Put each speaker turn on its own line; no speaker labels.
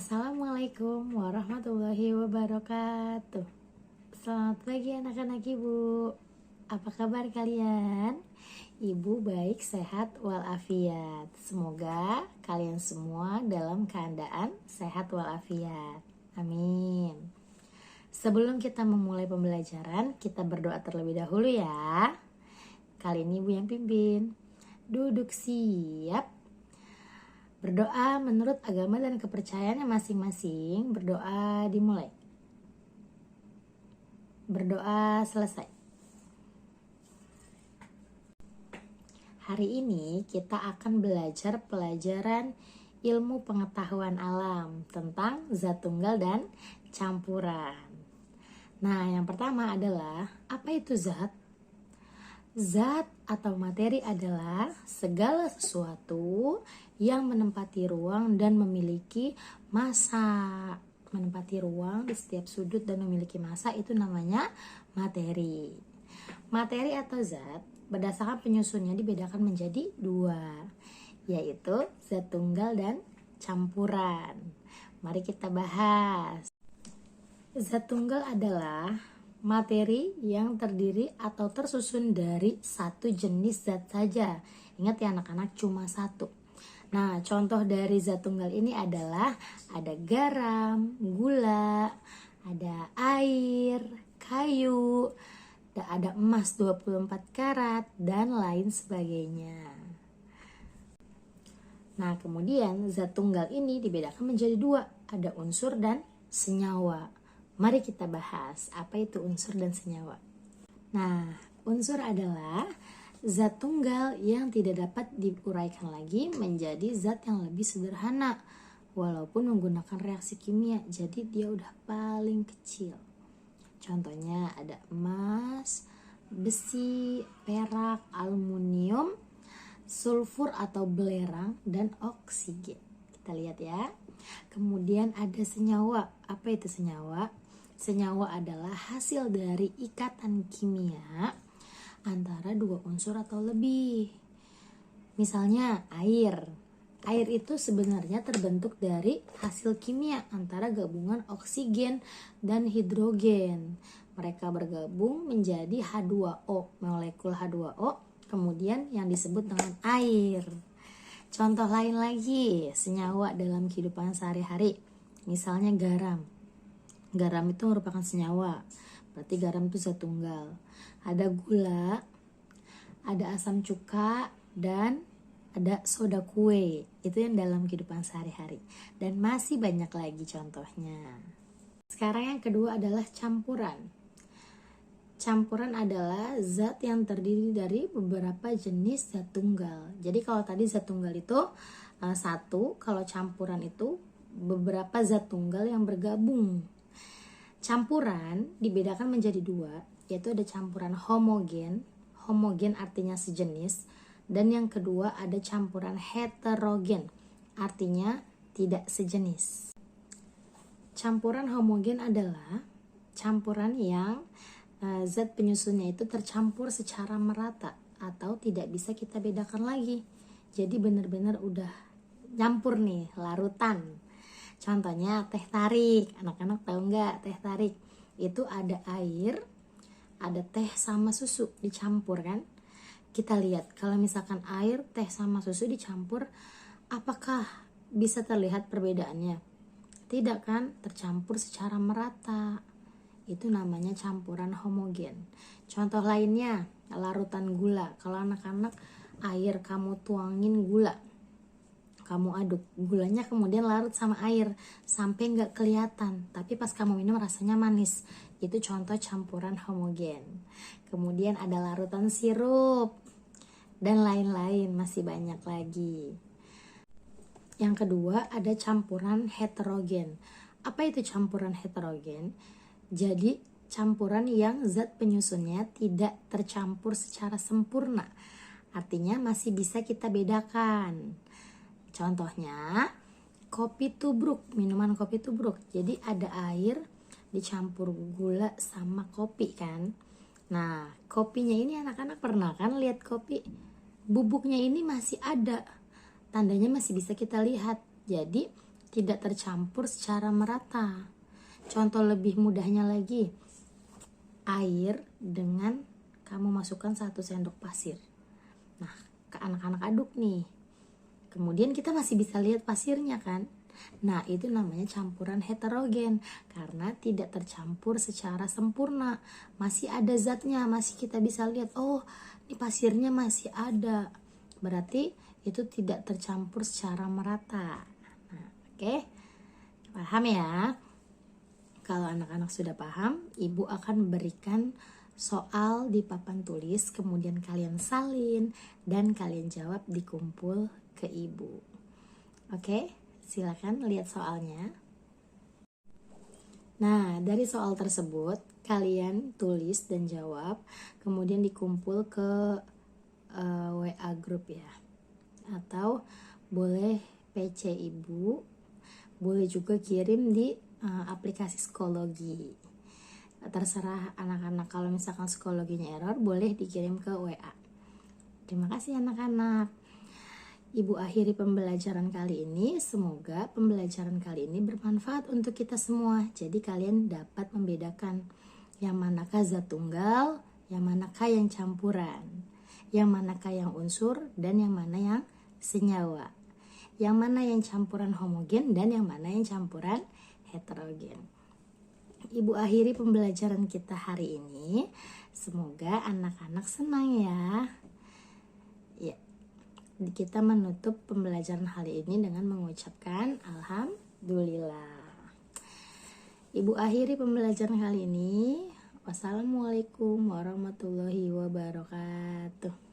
Assalamualaikum warahmatullahi wabarakatuh. Selamat pagi anak-anak ibu. Apa kabar kalian? Ibu baik, sehat, walafiat. Semoga kalian semua dalam keadaan sehat walafiat. Amin. Sebelum kita memulai pembelajaran, kita berdoa terlebih dahulu ya. Kali ini ibu yang pimpin. Duduk siap. Berdoa menurut agama dan kepercayaannya masing-masing. Berdoa dimulai. Berdoa selesai. Hari ini kita akan belajar pelajaran ilmu pengetahuan alam tentang zat tunggal dan campuran. Nah, yang pertama adalah apa itu zat? Zat atau materi adalah segala sesuatu yang menempati ruang dan memiliki massa. Menempati ruang di setiap sudut dan memiliki massa itu namanya materi. Materi atau zat berdasarkan penyusunnya dibedakan menjadi dua, yaitu zat tunggal dan campuran. Mari kita bahas. Zat tunggal adalah materi yang terdiri atau tersusun dari satu jenis zat saja. Ingat ya anak-anak, cuma satu. Nah, contoh dari zat tunggal ini adalah ada garam, gula, ada air, kayu, ada emas 24 karat, dan lain sebagainya. Nah, kemudian zat tunggal ini dibedakan menjadi dua, ada unsur dan senyawa. Mari kita bahas apa itu unsur dan senyawa. Nah, unsur adalah zat tunggal yang tidak dapat diuraikan lagi menjadi zat yang lebih sederhana walaupun menggunakan reaksi kimia, jadi dia udah paling kecil. Contohnya ada emas, besi, perak, aluminium, sulfur atau belerang, dan oksigen. Kita lihat ya. Kemudian ada senyawa. Apa itu senyawa? Senyawa adalah hasil dari ikatan kimia antara dua unsur atau lebih. Misalnya air. Air itu sebenarnya terbentuk dari hasil kimia antara gabungan oksigen dan hidrogen. Mereka bergabung menjadi H2O, molekul H2O, kemudian yang disebut dengan air. Contoh lain lagi, senyawa dalam kehidupan sehari-hari. Misalnya garam. Garam itu merupakan senyawa, berarti garam itu zat tunggal. Ada gula, ada asam cuka, dan ada soda kue. Itu yang dalam kehidupan sehari-hari. Dan masih banyak lagi contohnya. Sekarang yang kedua adalah campuran. Campuran adalah zat yang terdiri dari beberapa jenis zat tunggal. Jadi kalau tadi zat tunggal itu satu, kalau campuran itu beberapa zat tunggal yang bergabung. Campuran dibedakan menjadi dua, yaitu ada campuran homogen. Homogen artinya sejenis. Dan yang kedua ada campuran heterogen, artinya tidak sejenis. Campuran homogen adalah campuran yang zat penyusunnya itu tercampur secara merata atau tidak bisa kita bedakan lagi. Jadi benar-benar udah nyampur nih, larutan. Contohnya teh tarik. Anak-anak tahu nggak teh tarik? Itu ada air, ada teh sama susu dicampur kan? Kita lihat kalau misalkan air, teh sama susu dicampur, apakah bisa terlihat perbedaannya? Tidak kan? Tercampur secara merata. Itu namanya campuran homogen. Contoh lainnya, larutan gula. Kalau anak-anak air kamu tuangin gula, kamu aduk, gulanya kemudian larut sama air sampai nggak kelihatan, tapi pas kamu minum rasanya manis. Itu contoh campuran homogen. Kemudian ada larutan sirup dan lain-lain, masih banyak lagi. Yang kedua ada campuran heterogen. Apa itu campuran heterogen? Jadi campuran yang zat penyusunnya tidak tercampur secara sempurna, artinya masih bisa kita bedakan. Contohnya kopi tubruk, minuman kopi tubruk. Jadi ada air dicampur gula sama kopi kan. Nah, kopinya ini anak-anak pernah kan lihat kopi? Bubuknya ini masih ada. Tandanya masih bisa kita lihat. Jadi tidak tercampur secara merata. Contoh lebih mudahnya lagi, air dengan kamu masukkan 1 sendok pasir. Nah, ke anak-anak aduk nih. Kemudian kita masih bisa lihat pasirnya kan? Nah, itu namanya campuran heterogen karena tidak tercampur secara sempurna. Masih ada zatnya, masih kita bisa lihat, oh, ini pasirnya masih ada. Berarti itu tidak tercampur secara merata. Nah, oke. Paham ya? Kalau anak-anak sudah paham, ibu akan berikan soal di papan tulis, kemudian kalian salin dan kalian jawab di kumpul ke ibu. Oke, silakan lihat soalnya. Nah, dari soal tersebut kalian tulis dan jawab, kemudian dikumpul ke WA grup ya. Atau boleh PC ibu, boleh juga kirim di aplikasi psikologi. Terserah anak-anak, kalau misalkan psikologinya error boleh dikirim ke WA. Terima kasih anak-anak. Ibu akhiri pembelajaran kali ini. Semoga pembelajaran kali ini bermanfaat untuk kita semua. Jadi kalian dapat membedakan yang manakah zat tunggal, yang manakah yang campuran, yang manakah yang unsur, dan yang mana yang senyawa, yang mana yang campuran homogen dan yang mana yang campuran heterogen. Ibu akhiri pembelajaran kita hari ini. Semoga anak-anak senang ya. Ya, kita menutup pembelajaran hari ini dengan mengucapkan alhamdulillah. Ibu akhiri pembelajaran kali ini. Wassalamualaikum warahmatullahi wabarakatuh.